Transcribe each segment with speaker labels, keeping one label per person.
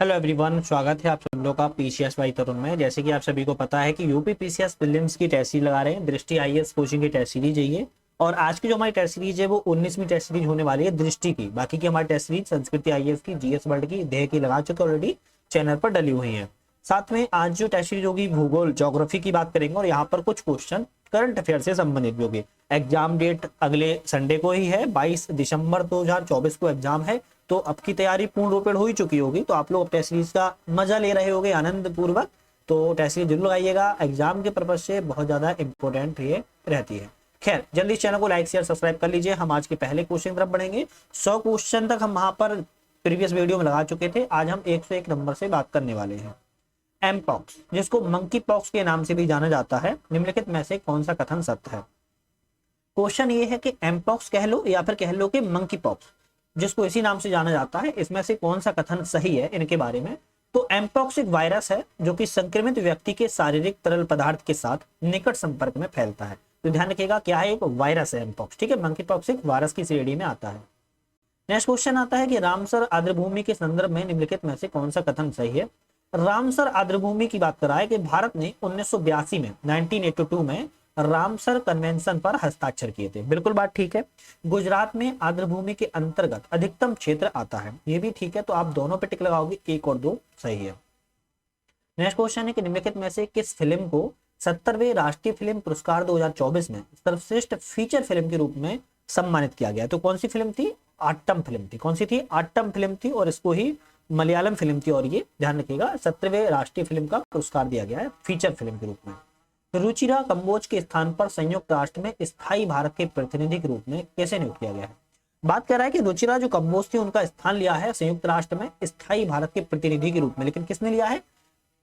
Speaker 1: Hello everyone, स्वागत है आप सब लोगों का पीसीएस बाई तरुण में। जैसे कि आप सभी को पता है कि यूपी पीसीएस प्रीलिम्स की टेस्ट सीरीज लगा रहे हैं। दृष्टि आईएएस कोचिंग की टेस्ट सीरीज है ये। और आज की जो हमारी टेस्ट सीरीज है वो 19वीं टेस्ट सीरीज होने वाली है दृष्टि की। बाकी की हमारी टेस्ट सीरीज संस्कृति आईएएस की, जीएस वर्ल्ड की, देह की लगा चुके ऑलरेडी चैनल पर डली हुई है। साथ में आज जो टेस्ट सीरीज होगी भूगोल ज्योग्राफी की बात करेंगे और यहाँ पर कुछ क्वेश्चन करंट अफेयर से संबंधित भी होगी। एग्जाम डेट अगले संडे को ही है, 22 दिसंबर 2024 को एग्जाम है। तो अब की तैयारी पूर्ण रूप में हो ही चुकी होगी, तो आप लोग टेस्ट सीरीज का मजा ले रहे होंगे आनंद पूर्वक। तो टेस्ट सीरीज जरूर लगाइएगा, एग्जाम के पर्पज से बहुत ज्यादा इंपॉर्टेंट ये रहती है। खैर, जल्दी चैनल को लाइक शेयर सब्सक्राइब कर लीजिए। हम आज के पहले क्वेश्चन की तरफ बढ़ेंगे। 100 क्वेश्चन तक हम वहां पर प्रीवियस वीडियो में लगा चुके थे। आज हम 101 नंबर से बात करने वाले हैं। एमपॉक्स, जिसको मंकी पॉक्स के नाम से भी जाना जाता है, निम्नलिखित में से कौन सा कथन सत्य है? क्वेश्चन ये है कि एमपॉक्स कह लो या फिर कह लो कि मंकी पॉक्स, जिसको इसी नाम से जाना जाता है, इसमें से कौन सा कथन सही है इनके बारे में। तो एमपॉक्स एक वायरस है जो कि संक्रमित व्यक्ति के शारीरिक तरल पदार्थ के साथ निकट संपर्क में फैलता है। तो ध्यान रखिएगा, क्या है? एक वायरस है एमपॉक्स। ठीक है, मंकी पॉक्स एक वायरस की श्रेणी में आता है। नेक्स्ट क्वेश्चन आता है कि रामसर आर्द्रभूमि के संदर्भ में निम्नलिखित में से कौन सा कथन सही है? रामसर आर्द्रभूमि की बात कर रहा है कि भारत ने 1982 में 1982 में रामसर कन्वेंशन पर हस्ताक्षर किए थे। बिल्कुल बात ठीक है। गुजरात में आर्द्रभूमि के अंतर्गत अधिकतम क्षेत्र आता है, ये भी ठीक है। तो आप दोनों पे टिक लगाओगे, 1 और 2 सही है। नेक्स्ट क्वेश्चन है कि निम्नलिखित में से किस फिल्म को 70वें राष्ट्रीय फिल्म पुरस्कार 2024 में सर्वश्रेष्ठ फीचर फिल्म के रूप में सम्मानित किया गया? तो कौन सी फिल्म थी? आट्टम फिल्म थी। कौन सी थी? आट्टम फिल्म थी, और इसको ही मलयालम फिल्म थी। और ये ध्यान रखिएगा, 70वें राष्ट्रीय फिल्म का पुरस्कार दिया गया है फीचर फिल्म के रूप में। रुचिरा कंबोज के स्थान पर संयुक्त राष्ट्र में स्थायी भारत के प्रतिनिधि के रूप में कैसे नियुक्त किया गया है? बात कर रहा है कि रुचिरा जो कंबोज थी उनका स्थान लिया है संयुक्त राष्ट्र में स्थायी भारत के प्रतिनिधि के रूप में, लेकिन किसने लिया है?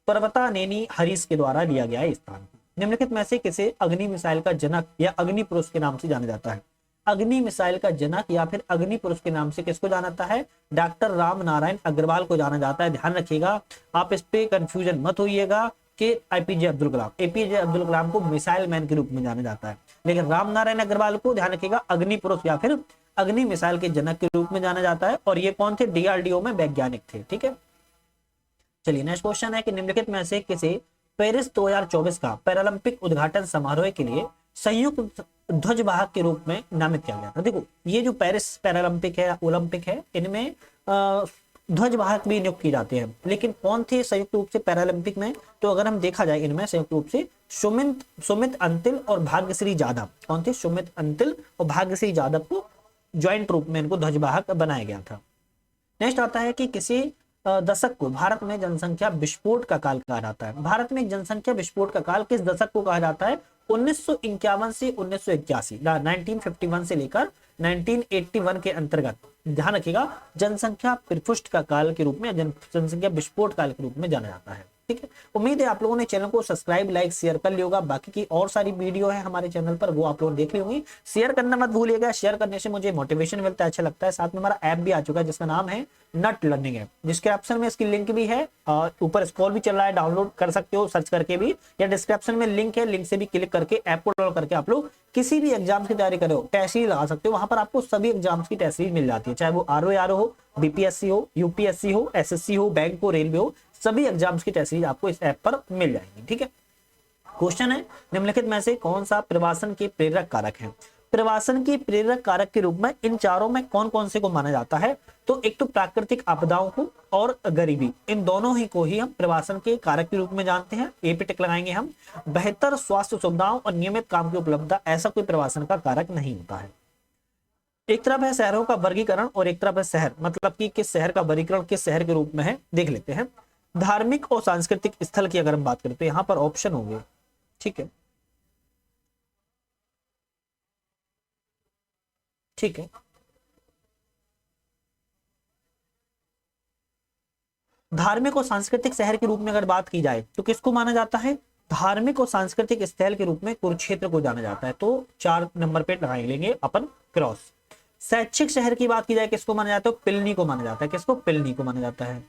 Speaker 1: पर्वतानेनी हरीश के द्वारा लिया गया है स्थान। निम्नलिखित में से किसे अग्नि मिसाइल का जनक या अग्नि पुरुष के नाम से जाना जाता है? अग्नि मिसाइल का जनक या फिर अग्नि पुरुष के नाम से किसको जाना जाता है? डॉक्टर राम नारायण अग्रवाल को जाना जाता है। ध्यान रखिएगा, आप इस पे कंफ्यूजन मत होइएगा कि एपीजे अब्दुल कलाम को मिसाइल मैन के रूप में जाना जाता है, लेकिन राम नारायण अग्रवाल को ध्यान रखिएगा अग्नि पुरुष या फिर अग्नि मिसाइल के जनक के रूप में जाना जाता है। और ये कौन थे? डीआरडीओ में वैज्ञानिक थे। ठीक है, चलिए नेक्स्ट क्वेश्चन है कि निम्नलिखित में से किसे पेरिस 2024 का पैरालंपिक उद्घाटन समारोह के लिए संयुक्त ध्वजवाहक के रूप में नामित किया गया था? देखो, ये जो पेरिस पैरालंपिक है, ओलंपिक है, इनमें ध्वजवाहक भी नियुक्त किए जाते हैं, लेकिन कौन थे संयुक्त रूप से पैरालंपिक में? तो अगर हम देखा जाए इनमें संयुक्त रूप से सुमित अंतिल और भाग्यश्री जाधव। कौन थे? सुमित अंतिल और भाग्यश्री जाधव को ज्वाइंट रूप में इनको ध्वजवाहक बनाया गया था। नेक्स्ट आता है कि किसी दशक को भारत में जनसंख्या विस्फोट का काल कहा जाता है? भारत में जनसंख्या विस्फोट का काल किस दशक को कहा जाता है? 1951 से 1981, 1951 से लेकर 1981 के अंतर्गत। ध्यान रखिएगा, जनसंख्या प्रफुष्ट का काल के रूप में, जनसंख्या विस्फोट काल के रूप में जाना जाता है। ठीक है, उम्मीद है आप लोगों ने चैनल को सब्सक्राइब लाइक शेयर कर लिया होगा। बाकी की और सारी वीडियो है हमारे चैनल पर, वो आप लोग देख ली होंगी। शेयर करना मत भूलिएगा, शेयर करने से मुझे मोटिवेशन मिलता है, अच्छा लगता है। साथ में हमारा ऐप भी आ चुका है जिसका नाम है नट लर्निंग ऐप, जिसके ऑप्शन में इसकी लिंक भी है और ऊपर स्क्रॉल भी चल रहा है, डाउनलोड कर सकते हो सर्च करके भी, या डिस्क्रिप्शन में लिंक है, लिंक से भी क्लिक करके ऐप को डाउनलोड करके आप लोग किसी भी एग्जाम की तैयारी करो, टेस्ट सीरीज लगा सकते हो। वहां पर आपको सभी एग्जाम्स की टेस्ट सीरीज मिल जाती है, चाहे वो आरओ हो, बीपीएससी हो, यूपीएससी हो, एसएससी हो, बैंक हो, रेलवे हो, सभी एग्जाम्स की टेस्ट सीरीज आपको इस ऐप पर मिल जाएंगी। ठीक है, क्वेश्चन है निम्नलिखित में से कौन सा प्रवासन के प्रेरक कारक है? प्रवासन की प्रेरक कारक के रूप में इन चारों में कौन कौन से को माना जाता है? तो एक तो प्राकृतिक आपदाओं को और गरीबी, इन दोनों ही को ही हम प्रवासन के कारक के रूप में जानते हैं। ए पे टिक लगाएंगे हम। बेहतर स्वास्थ्य सुविधाओं और नियमित काम की उपलब्धता, ऐसा कोई प्रवासन का कारक नहीं होता है। एक तरफ है शहरों का वर्गीकरण और एक तरफ है शहर, मतलब कि किस शहर का वर्गीकरण किस शहर के रूप में है, देख लेते हैं। धार्मिक और सांस्कृतिक स्थल की अगर हम बात करते हैं, यहां पर ऑप्शन होंगे। ठीक है, ठीक है, धार्मिक और सांस्कृतिक शहर के रूप में अगर बात की जाए तो किसको माना जाता है? धार्मिक और सांस्कृतिक स्थल के रूप में कुरुक्षेत्र को जाना जाता है। तो 4 नंबर पे लगा लेंगे अपन क्रॉस। शैक्षिक शहर की बात की जाए किसको माना जाता है? पिलनी को माना जाता है। किसको? पिलनी को माना जाता है।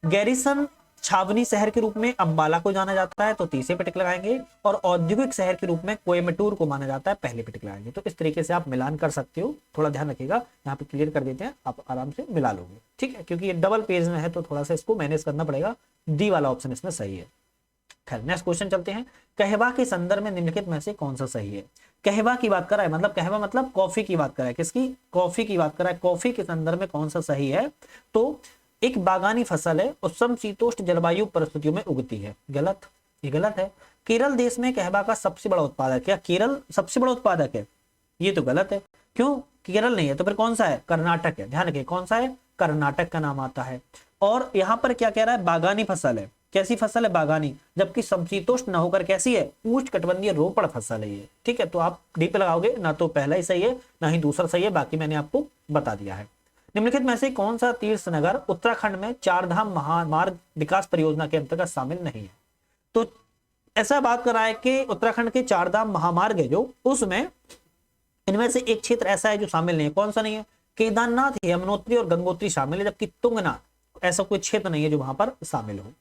Speaker 1: गैरिसन छावनी शहर के रूप में अंबाला को जाना जाता है, तो तीसरे पे टिक लगाएंगे। और औद्योगिक शहर के रूप में कोयम्बटूर को माना जाता है, पहले पे टिक लगाएंगे। तो इस तरीके से आप मिलान कर सकते हो, थोड़ा ध्यान रखिएगा, यहाँ पे क्लियर कर देते हैं, आप आराम से मिला लोगे, ठीक है, क्योंकि ये डबल पेज में है तो थोड़ा सा इसको मैनेज करना पड़ेगा। डी वाला ऑप्शन इसमें सही है। खैर नेक्स्ट क्वेश्चन चलते हैं। कहवा के संदर्भ में निम्नलिखित में से कौन सा सही है? कहवा की बात कर रहा है, मतलब कहवा मतलब कॉफी की बात कर रहा है, किसकी? कॉफी की बात कर रहा है। कॉफी के संदर्भ में कौन सा सही है? तो एक बागानी फसल है, उष्ण शीतोष्ण जलवायु परिस्थितियों में उगती है। गलत, ये गलत है। केरल देश में कहवा का सबसे बड़ा उत्पादक, क्या केरल सबसे बड़ा उत्पादक है? ये तो गलत है। क्यों? केरल नहीं है तो फिर कौन सा है? कर्नाटक है। ध्यान रखिए कौन सा है? कर्नाटक का नाम आता है। और यहाँ पर क्या कह रहा है? बागानी फसल है। कैसी फसल है? बागानी, जबकि समशीतोष्ण न होकर कैसी है? उष्णकटिबंधीय रोपण फसल है ये, ठीक है। तो आप डी पे लगाओगे, ना तो पहला ही सही है ना ही दूसरा सही है, बाकी मैंने आपको बता दिया है। निम्नलिखित में से कौन सा तीर्थ नगर उत्तराखंड में चारधाम महामार्ग विकास परियोजना के अंतर्गत शामिल नहीं है? तो ऐसा बात कर रहा है कि उत्तराखंड के चारधाम महामार्ग है जो, उसमें इनमें से एक क्षेत्र ऐसा है जो शामिल नहीं है। कौन सा नहीं है? केदारनाथ, यमुनोत्री और गंगोत्री शामिल है, जबकि तुंगनाथ ऐसा कोई क्षेत्र नहीं है जो वहां पर शामिल हो।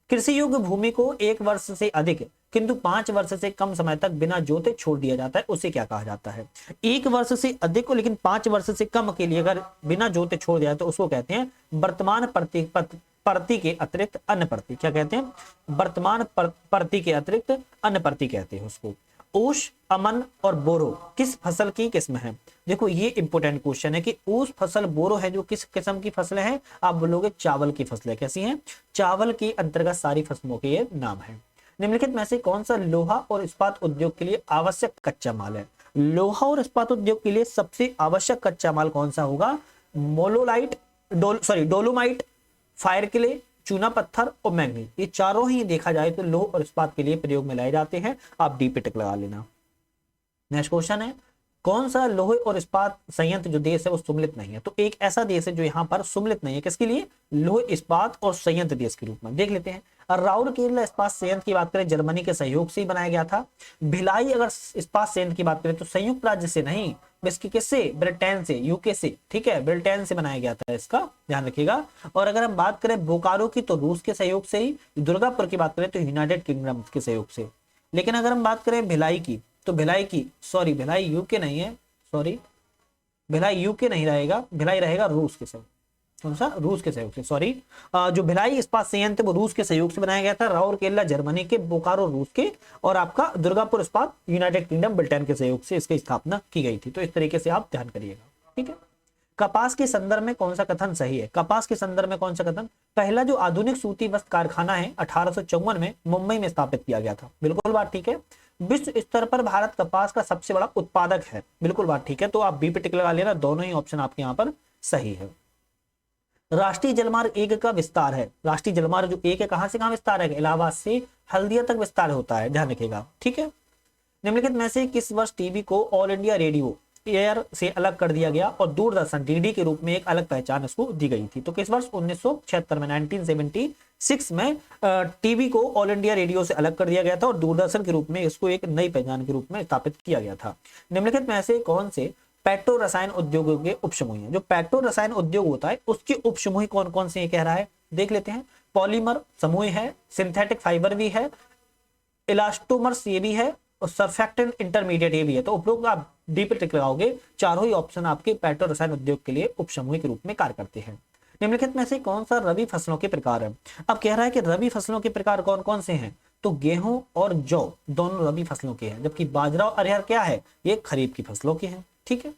Speaker 1: कृषि योग्य भूमि को 1 वर्ष से अधिक किंतु 5 वर्ष से कम समय तक बिना जोते छोड़ दिया जाता है, उसे क्या कहा जाता है? 1 वर्ष से अधिक को लेकिन 5 वर्ष से कम के लिए अगर बिना जोते छोड़ दिया तो उसको कहते हैं वर्तमान प्रति के अतिरिक्त अन्य प्रति। क्या कहते हैं? वर्तमान प्रति के अतिरिक्त अन्य प्रति कहते हैं उसको। ओश, अमन और बोरो किस फसल की किस्म है? देखो ये इंपोर्टेंट क्वेश्चन है कि ओस फसल, बोरो है जो किस किस्म की फसलें हैं? आप बोलोगे चावल की फसलें। कैसी हैं? चावल के अंतर्गत सारी फसलों के ये नाम है। निम्नलिखित में से कौन सा लोहा और इस्पात उद्योग के लिए आवश्यक कच्चा माल है? लोहा और इस्पात उद्योग के लिए सबसे आवश्यक कच्चा माल कौन सा होगा? मोलोलाइट, डोलोमाइट, फायर क्ले, चूना पत्थर और मैंगनीज, ये चारों ही देखा जाए तो लोह और इस्पात के लिए प्रयोग में लाए जाते हैं। आप डी पे टिक लगा लेना। नेक्स्ट क्वेश्चन है, कौन सा लोहे और इस्पात संयंत्र जो देश है वो सम्मिलित नहीं है? तो एक ऐसा देश है जो यहाँ पर सम्मिलित नहीं है, किसके लिए? लोहे इस्पात और संयंत्र देश के रूप में। देख लेते हैं। राउरकेला इस्पात संयंत्र की बात करें जर्मनी के सहयोग से ही बनाया गया था। भिलाई अगर इस्पात संयंत्र की बात करें तो संयुक्त राज्य से नहीं, इसकी किससे? ब्रिटेन से, यूके से, ठीक है, ब्रिटेन से बनाया गया था, इसका ध्यान रखिएगा। और अगर हम बात करें बोकारो की तो रूस के सहयोग से ही। दुर्गापुर की बात करें तो यूनाइटेड किंगडम के सहयोग से। लेकिन अगर हम बात करें भिलाई की तो भिलाई की, सॉरी भिलाई यूके नहीं है, सॉरी भिलाई यूके नहीं रहेगा, भिलाई रहेगा रूस के सहयोग। कौन सा? रूस के सहयोग से, सॉरी। जो भिलाई इस्पात संयंत्र वो रूस के सहयोग से बनाया गया था। राउरकेला जर्मनी के, बोकारो रूस के, और आपका दुर्गापुर इस्पात यूनाइटेड किंगडम ब्रिटेन के सहयोग से इसकी स्थापना की गई थी। तो इस तरीके से आप ध्यान करिएगा, ठीक है। कपास के संदर्भ में कौन सा कथन सही है? कपास के संदर्भ में कौन सा कथन? पहला जो आधुनिक सूती वस्त्र कारखाना है 1854 में मुंबई में स्थापित किया गया था। बिल्कुल बात ठीक है। विश्व स्तर पर भारत कपास का सबसे बड़ा उत्पादक है। बिल्कुल बात ठीक है। तो आप बी पे टिक लगा लेना, दोनों ही ऑप्शन आपके यहाँ पर सही है। राष्ट्रीय जलमार्ग 1 का विस्तार है। राष्ट्रीय जलमार्ग जो 1 है कहां से कहां विस्तार है? इलाहाबाद से हल्दिया तक विस्तार होता है, ध्यान रखिएगा, ठीक है। निम्नलिखित में से किस वर्ष टीवी को ऑल इंडिया रेडियो एयर से अलग कर दिया गया और दूरदर्शन डीडी के रूप में एक अलग पहचान इसको दी गई थी? तो किस वर्ष? 1976 में, 1976 में टीवी को ऑल इंडिया रेडियो से अलग कर दिया गया था और दूरदर्शन के रूप में इसको एक नई पहचान के रूप में स्थापित किया गया था। निम्नलिखित में से कौन से पेट्रो रसायन उद्योगों के उपसमूह हैं? जो पेट्रो रसायन उद्योग होता है उसके उपसमूह कौन कौन से कह रहा है, देख लेते हैं। पॉलीमर समूह है, सिंथेटिक फाइबर भी है, इलास्टोमर्स ये भी है, और सर्फेक्टेंट इंटरमीडिएट ये भी है। तो उपरोक्त आप डी पे टिक लगाओगे, चारों ही ऑप्शन आपके पेट्रो रसायन उद्योग के लिए उपसमूह के रूप में कार्य करते हैं। निम्नलिखित में से कौन सा रबी फसलों के प्रकार है? अब कह रहा है कि रबी फसलों के प्रकार कौन कौन से हैं? तो गेहूं और जौ दोनों रबी फसलों के हैं, जबकि बाजरा और अरहर क्या है? ये खरीफ की फसलों के हैं, ठीक है।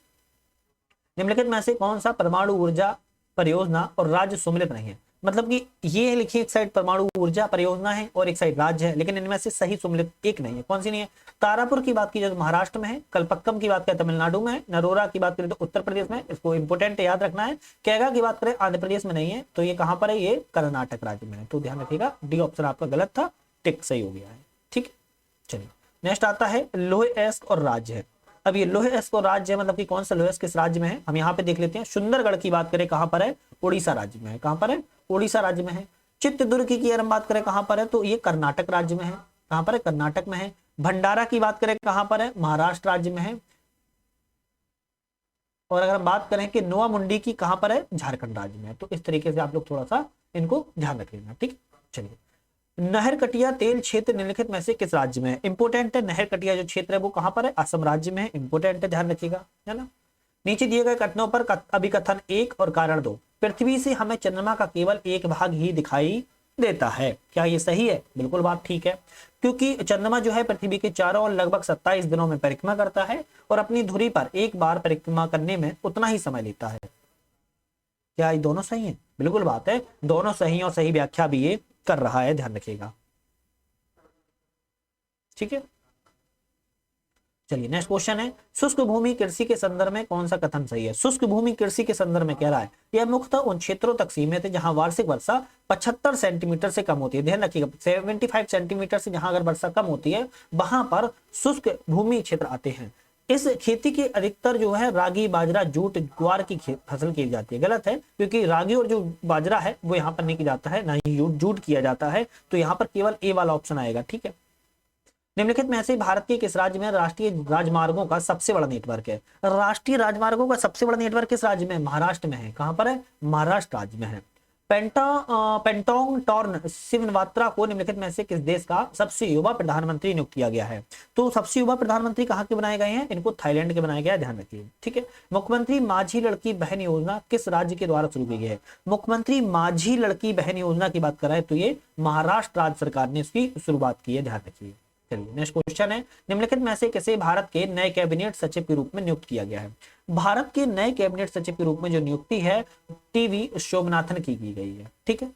Speaker 1: निम्नलिखित में से कौन सा परमाणु ऊर्जा परियोजना और राज्य सम्मिलित नहीं है? मतलब कि ये लिखिए, एक साइड परमाणु ऊर्जा परियोजना है और एक साइड राज्य है, लेकिन इनमें से सही सम्मिलित एक नहीं है। कौन सी नहीं है? तारापुर की बात की जाए तो महाराष्ट्र में है, कलपक्कम की बात करें तमिलनाडु में है, नरोरा की बात करें तो उत्तर प्रदेश में, इसको इंपोर्टेंट याद रखना है। कैगा की बात करें आंध्र प्रदेश में नहीं है, तो ये कहां पर है? ये कर्नाटक राज्य में है। तो ध्यान रखिएगा, डी ऑप्शन आपका गलत था, टिक सही हो गया है, ठीक। चलिए नेक्स्ट आता है लोहे एस्क और राज्य है। अब ये लोहे एस्क और राज्य है, मतलब कि कौन सा लोहे एस्क किस राज्य में है? हम यहाँ पे देख लेते हैं। सुंदरगढ़ की बात करें कहां पर है? उड़ीसा राज्य में है। कहां पर है? उड़ीसा राज्य में है। चित्रदुर्ग की अगर हम बात करें कहां पर है? तो ये कर्नाटक राज्य में है। कहां पर है? कर्नाटक में है। भंडारा की बात करें कहां पर है? महाराष्ट्र राज्य में है। और अगर हम बात करें कि नोआ मुंडी की कहां पर है? झारखंड राज्य में है। तो इस तरीके से आप लोग थोड़ा सा इनको ध्यान रख लेना, ठीक। चलिए नहरकटिया तेल क्षेत्र निम्नलिखित में से किस राज्य में है? इंपोर्टेंट है, नहरकटिया जो क्षेत्र है वो कहां पर है? असम राज्य में है। इंपोर्टेंट है, ध्यान रखिएगा, है ना। नीचे दिए गए कथनों पर अभिकथन 1 और कारण 2। पृथ्वी से हमें चंद्रमा का केवल एक भाग ही दिखाई देता है, क्या ये सही है? बिल्कुल बात ठीक है, क्योंकि चंद्रमा जो है पृथ्वी के चारों ओर लगभग 27 दिनों में परिक्रमा करता है और अपनी धुरी पर एक बार परिक्रमा करने में उतना ही समय लेता है। क्या ये दोनों सही है? बिल्कुल बात है, दोनों सही और सही व्याख्या भी ये कर रहा है, ध्यान रखिएगा, ठीक है। चलिए नेक्स्ट क्वेश्चन है, शुष्क भूमि कृषि के संदर्भ में कौन सा कथन सही है? शुष्क भूमि कृषि के संदर्भ में कह रहा है यह मुख्यतः उन क्षेत्रों तक सीमित है जहां वार्षिक वर्षा 75 सेंटीमीटर से कम होती है। ध्यान रखिएगा, 75 सेंटीमीटर से जहां अगर वर्षा कम होती है वहां पर शुष्क भूमि क्षेत्र आते हैं। इस खेती की अधिकतर जो है रागी, बाजरा, जूट, ज्वार की फसल की जाती है। गलत है, क्योंकि रागी और जो बाजरा है वो यहाँ पर नहीं किया जाता है, ना ही जूट किया जाता है, तो यहाँ पर केवल ए वाला ऑप्शन आएगा, ठीक है। निम्नलिखित में से भारत के किस राज्य में राष्ट्रीय राजमार्गों का सबसे बड़ा नेटवर्क है? राष्ट्रीय राजमार्गों का सबसे बड़ा नेटवर्क किस राज्य में? महाराष्ट्र में है। कहां पर है? महाराष्ट्र राज्य में है। पेंटोंग टॉर्न श्रीवास्तव को निम्नलिखित में से किस देश का सबसे युवा प्रधानमंत्री नियुक्त किया गया है? तो सबसे युवा प्रधानमंत्री कहाँ के बनाए गए हैं? इनको थाईलैंड के बनाया गया है, ध्यान रखिए, ठीक है। मुख्यमंत्री माझी लड़की बहन योजना किस राज्य के द्वारा शुरू की गई है? मुख्यमंत्री माझी लड़की बहन योजना की बात कर रहे हैं तो ये महाराष्ट्र राज्य सरकार ने इसकी शुरुआत की है, ध्यान रखिए। चलिए नेक्स्ट क्वेश्चन है, निम्नलिखित में से किसे भारत के नए कैबिनेट सचिव के रूप में नियुक्त किया गया है? भारत के नए कैबिनेट सचिव के रूप में जो नियुक्ति है टीवी शोभनाथन की गई है, ठीक है।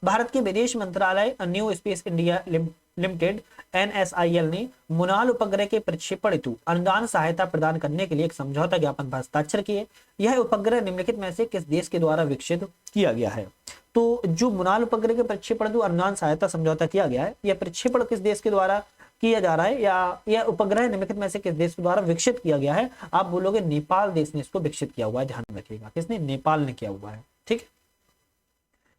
Speaker 1: भारत के विदेश मंत्रालय new space India limited NSIL ने मुनाल उपग्रह के प्रक्षेपण हेतु अनुदान सहायता प्रदान करने के लिए एक समझौता ज्ञापन पर हस्ताक्षर किए। यह उपग्रह निम्नलिखित में से किस देश के द्वारा विकसित किया गया है? तो जो मुनाल उपग्रह के प्रक्षेपण हेतु अनुदान सहायता समझौता किया गया है, यह प्रक्षेपण किस देश के द्वारा किया जा रहा है, या यह उपग्रह निम्नलिखित में से किस देश के द्वारा विकसित किया गया है? आप बोलोगे नेपाल देश ने इसको विकसित किया हुआ है, ध्यान रखिएगा, किसने? नेपाल ने किया हुआ है, ठीक है।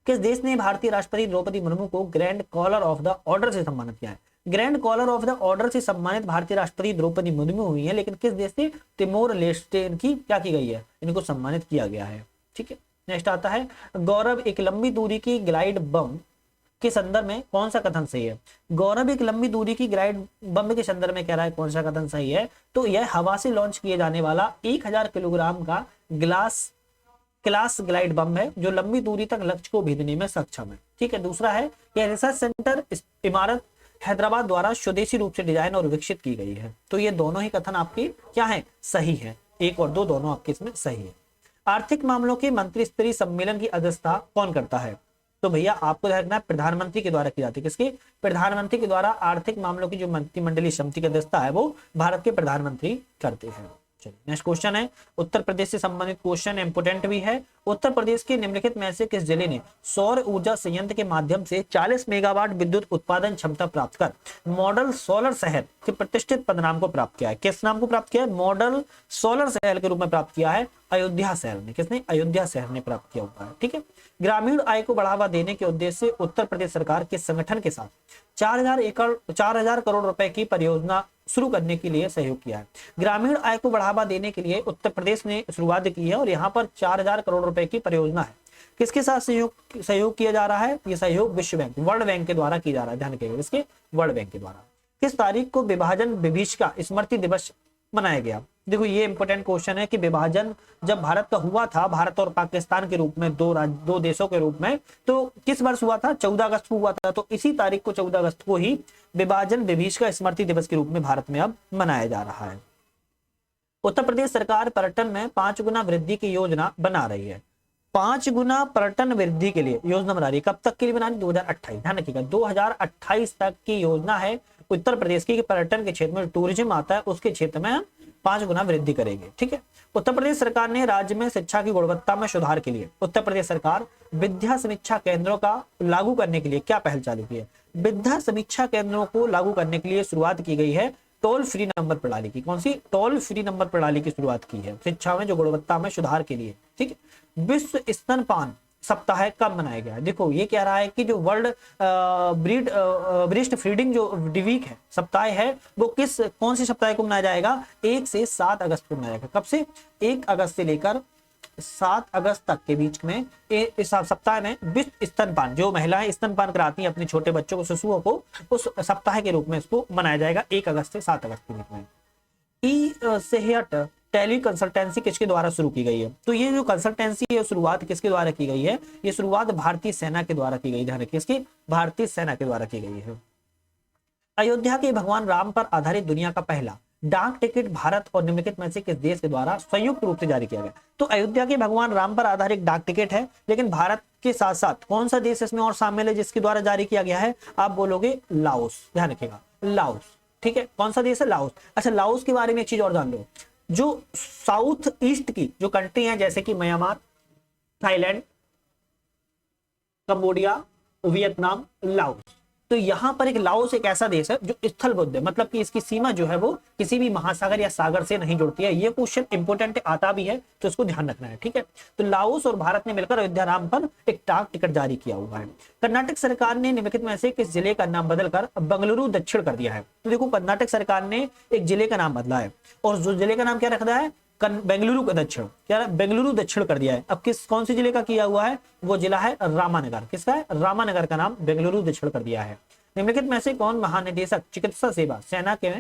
Speaker 1: किस देश ने भारतीय राष्ट्रपति द्रौपदी मुर्मू को grand collar of the order से सम्मानित किया है? Grand collar of the order से सम्मानित भारतीय राष्ट्रपति द्रौपदी मुर्मू हुई है, लेकिन किस देश से? तिमोर लेस्टे की क्या की गई है? इनको सम्मानित किया गया है, ठीक है। नेक्स्ट आता है, गौरव एक लंबी दूरी की ग्लाइड बम के संदर्भ में कौन सा कथन सही है? गौरव एक लंबी दूरी की ग्लाइड बम के संदर्भ में कह रहा है कौन सा कथन सही है? तो यह हवा से लॉन्च किए जाने वाला 1000 किलोग्राम का क्लास ग्लाइड बम है जो लंबी दूरी तक लक्ष्य को भेजने में सक्षम है, ठीक है। दूसरा है, यह रिसर्च सेंटर इमारत हैदराबाद द्वारा स्वदेशी रूप से डिजाइन और विकसित की गई है। तो ये दोनों ही कथन आपके क्या है? सही है, 1 और 2 दोनों आपके इसमें सही है। आर्थिक मामलों के मंत्री स्तरीय सम्मेलन की अध्यक्षता कौन करता है? तो भैया आपको ध्यान रखना है, प्रधानमंत्री के द्वारा की जाती है। किसकी? प्रधानमंत्री के द्वारा आर्थिक मामलों की जो मंत्रिमंडलीय समिति की अध्यक्षता है वो भारत के प्रधानमंत्री करते हैं। चलिए नेक्स्ट क्वेश्चन है, उत्तर प्रदेश से संबंधित क्वेश्चन, इंपोर्टेंट भी है। उत्तर प्रदेश के निम्नलिखित में से किस जिले ने सौर ऊर्जा संयंत्र के माध्यम से 40 मेगावाट विद्युत उत्पादन क्षमता प्राप्त कर मॉडल सोलर शहर के प्रतिष्ठित पदनाम को प्राप्त किया है? किस नाम को प्राप्त किया है? मॉडल सोलर शहर के रूप में प्राप्त किया है अयोध्या शहर ने। किसने? अयोध्या शहर ने प्राप्त किया हुआ है, ठीक है। ग्रामीण आय को बढ़ावा देने के उद्देश्य से उत्तर प्रदेश सरकार के संगठन के साथ 4000 करोड़ रुपए की परियोजना शुरू करने के लिए सहयोग किया है। ग्रामीण आय को बढ़ावा देने के लिए उत्तर प्रदेश ने शुरुआत की है और यहाँ पर 4000 करोड़ रुपए की परियोजना है। किसके साथ सहयोग किया जा रहा है? ये सहयोग विश्व बैंक, वर्ल्ड बैंक के द्वारा किया जा रहा है, ध्यान रखिएगा, इसके वर्ल्ड बैंक के द्वारा। किस तारीख को विभाजन विभीषिका स्मृति दिवस मनाया गया? देखो ये इंपॉर्टेंट क्वेश्चन है कि विभाजन जब भारत का हुआ था, भारत और पाकिस्तान के रूप में, दो देशों के रूप में, तो किस वर्ष हुआ था? 14 अगस्त को हुआ था। तो इसी तारीख को 14 अगस्त को ही विभाजन विभीषिका स्मृति दिवस के रूप में भारत में अब मनाया जा रहा है। उत्तर प्रदेश सरकार पर्यटन में 5 गुना वृद्धि की योजना बना रही है। 5 गुना पर्यटन वृद्धि के लिए योजना बना रही है। कब तक के लिए बना रही? 2028, ध्यान रखिएगा, 2028 तक की योजना है उत्तर प्रदेश की, पर्यटन के क्षेत्र में टूरिज्म आता है उसके क्षेत्र में 5 गुना वृद्धि करेंगे, ठीक है। उत्तर प्रदेश सरकार ने राज्य में शिक्षा की गुणवत्ता में सुधार के लिए उत्तर प्रदेश सरकार विद्या समीक्षा केंद्रों का लागू करने के लिए क्या पहल चालू की है? विद्या समीक्षा केंद्रों को लागू करने के लिए शुरुआत की गई है टोल फ्री नंबर प्रणाली की। कौन सी? टोल फ्री नंबर प्रणाली की शुरुआत की है शिक्षा में जो गुणवत्ता में सुधार के लिए, ठीक है। विश्व स्तनपान सप्ताह कब मनाया गया? देखो ये कह रहा है कि जो वर्ल्ड ब्रेस्ट फीडिंग जो वीक है, सप्ताह है, वो कौन सी सप्ताह को मनाया जाएगा? 1 से 7 अगस्त को मनाया जाएगा। कब से? 1 अगस्त से लेकर 7 अगस्त तक के बीच में इस सप्ताह में विश्व स्तनपान, जो महिलाएं स्तनपान कराती हैं अपने छोटे बच्चों को, शिशुओं को, उस सप्ताह के रूप में इसको मनाया जाएगा 1 अगस्त से 7 अगस्त के बीच में। ई सेहत टेली कंसल्टेंसी किसके द्वारा शुरू की गई है? तो ये जो कंसल्टेंसी है शुरुआत किसके द्वारा की गई है? ये शुरुआत भारतीय सेना के द्वारा की गई। ध्यान रखिए, इसकी भारतीय सेना के द्वारा की गई है। अयोध्या के भगवान राम पर आधारित दुनिया का पहला डाक टिकट भारत और निम्नलिखित में से किस देश के द्वारा संयुक्त रूप से जारी किया गया? तो अयोध्या के भगवान राम पर आधारित डाक टिकट है, लेकिन भारत के साथ साथ कौन सा देश इसमें और शामिल है जिसके द्वारा जारी किया गया है? आप बोलोगे लाओस। ध्यान रखिएगा, लाओस। ठीक है, कौन सा देश है? लाओस। अच्छा, लाओस के बारे में एक चीज और जान लो, जो साउथ ईस्ट की जो कंट्री है जैसे कि Myanmar, Thailand, Cambodia, Vietnam, Laos, तो यहां पर एक लाओस एक ऐसा देश है जो स्थलबद्ध है, मतलब कि इसकी सीमा जो है वो किसी भी महासागर या सागर से नहीं जुड़ती है। ये क्वेश्चन इंपोर्टेंट आता भी है तो इसको ध्यान रखना है। ठीक है, तो लाओस और भारत ने मिलकर अयोध्या राम पर एक डाक टिकट जारी किया हुआ है। कर्नाटक सरकार ने निम्नलिखित में से किस जिले का नाम बदलकर बेंगलुरु दक्षिण कर दिया है? तो देखो, कर्नाटक सरकार ने एक जिले का नाम बदला है और जो जिले का नाम क्या रखा है? बेंगलुरु का दक्षिण, क्या बेंगलुरु दक्षिण कर दिया है। अब कौन से जिले का किया हुआ है? वो जिला है रामानगर। किसका है? रामानगर का नाम बेंगलुरु दक्षिण कर दिया है। निम्नलिखित में से कौन महानिदेशक चिकित्सा सेवा सेना के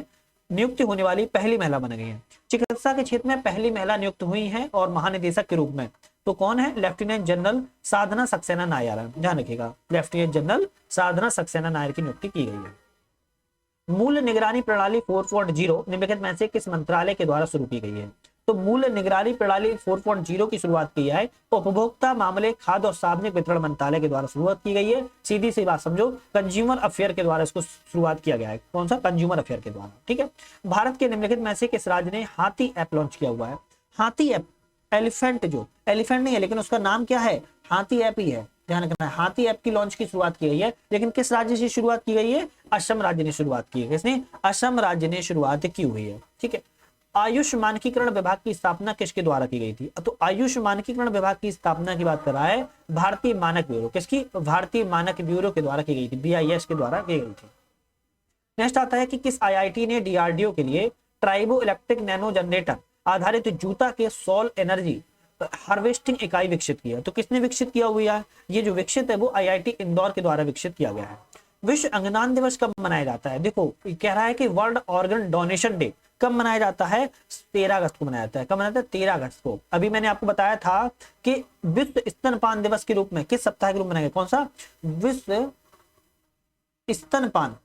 Speaker 1: नियुक्त होने वाली पहली महिला बन गई है? चिकित्सा के क्षेत्र में पहली महिला नियुक्त हुई है और महानिदेशक के रूप में, तो कौन है? लेफ्टिनेंट जनरल साधना सक्सेना नायर। ध्यान रखिएगा, लेफ्टिनेंट जनरल साधना सक्सेना नायर की नियुक्ति की गई है। मूल्य निगरानी प्रणाली 4.0 निम्नलिखित में से किस मंत्रालय के द्वारा शुरू की गई है? तो मूल्य निगरानी प्रणाली 4.0 की शुरुआत की है उपभोक्ता मामले, खाद्य और सार्वजनिक वितरण मंत्रालय के द्वारा शुरुआत की गई है। सीधी सी बात समझो, कंज्यूमर अफेयर के द्वारा इसको शुरुआत किया गया है। कौन सा? कंज्यूमर अफेयर के द्वारा। ठीक है, भारत के निम्नलिखित में से किस राज्य ने हाथी ऐप लॉन्च किया हुआ है? हाथी ऐप, एलिफेंट, जो एलिफेंट नहीं है लेकिन उसका नाम क्या है? हाथी ऐप ही है। ध्यान रखना है, हाथी ऐप की लॉन्च की शुरुआत की गई है, लेकिन किस राज्य से शुरुआत की गई है? असम राज्य ने शुरुआत की है। किसने? असम राज्य ने शुरुआत की हुई है। ठीक है, आयुष मानकीकरण विभाग की स्थापना किसके द्वारा की गई थी? तो आयुष मानकीकरण विभाग की स्थापना की बात कर रहा है भारतीय मानक ब्यूरो। किसकी? भारतीय मानक ब्यूरो के द्वारा की गई थी, BIS के द्वारा की गई थी। नेक्स्ट आता है कि किस IIT ने DRDO के लिए ट्राइबो इलेक्ट्रिक नैनो जनरेटर आधारित जूता के सोल एनर्जी हार्वेस्टिंग इकाई विकसित किया? तो किसने विकसित किया हुआ है? ये जो विकसित है वो IIT इंदौर के द्वारा विकसित किया गया है। विश्व अंगदान दिवस कब मनाया जाता है? देखो, कह रहा है कि वर्ल्ड ऑर्गन डोनेशन डे कब मनाया जाता है? 13 अगस्त को मनाया जाता है। कब मनाया जाता है? 13 अगस्त को। अभी मैंने आपको बताया था कि विश्व स्तनपान दिवस के रूप में किस सप्ताह के रूप में मनाया गया? कौन सा? विश्व स्तनपान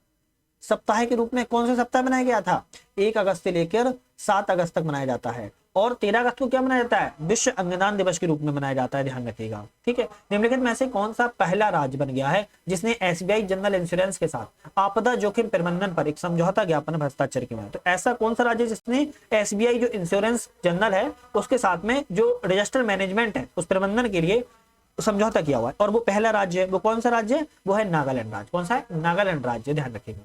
Speaker 1: सप्ताह के रूप में कौन सा सप्ताह बनाया गया था? 1 अगस्त से लेकर 7 अगस्त तक मनाया जाता है। और 13 अगस्त को क्या मनाया जाता है? विश्व अंगदान दिवस के रूप में मनाया जाता है। ध्यान रखिएगा। ठीक है, निम्नलिखित में से कौन सा पहला राज्य बन गया है जिसने SBI जनरल इंश्योरेंस के साथ आपदा जोखिम प्रबंधन पर एक समझौता ज्ञापन पर हस्ताक्षर किया है? तो ऐसा कौन सा राज्य जिसने SBI जो इंश्योरेंस जनरल है उसके साथ में जो रजिस्टर मैनेजमेंट है उस प्रबंधन के लिए समझौता किया हुआ है? और वो पहला राज्य है, वो कौन सा राज्य है? वो है नागालैंड राज्य। कौन सा है? नागालैंड राज्य। ध्यान रखिएगा।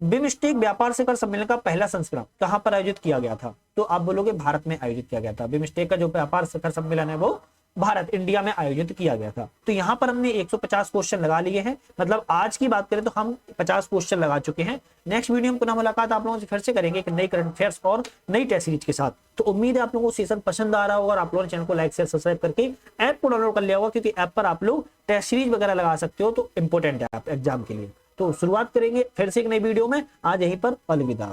Speaker 1: बिमस्टेक व्यापार शिखर सम्मेलन का पहला संस्करण कहां पर आयोजित किया गया था? तो आप बोलोगे भारत में आयोजित किया गया था। बिमस्टेक का जो व्यापार शिखर सम्मेलन है वो भारत, इंडिया में आयोजित किया गया था। तो यहाँ पर हमने 150 क्वेश्चन लगा लिए हैं, मतलब आज की बात करें तो हम 50 क्वेश्चन लगा चुके हैं। नेक्स्ट वीडियो में पुनः मुलाकात आप लोगों से फिर से करेंगे एक नई करंट अफेयर्स और नई टेस्ट सीरीज के साथ। तो उम्मीद है आप लोगों को सेशन पसंद आ रहा होगा और आप लोगों ने चैनल को लाइक शेयर सब्सक्राइब करके ऐप को डाउनलोड कर लिया होगा, क्योंकि ऐप पर आप लोग टेस्ट सीरीज वगैरह लगा सकते हो, तो इंपॉर्टेंट है आप एग्जाम के लिए। तो शुरुआत करेंगे फिर से एक नई वीडियो में। आज यहीं पर अलविदा।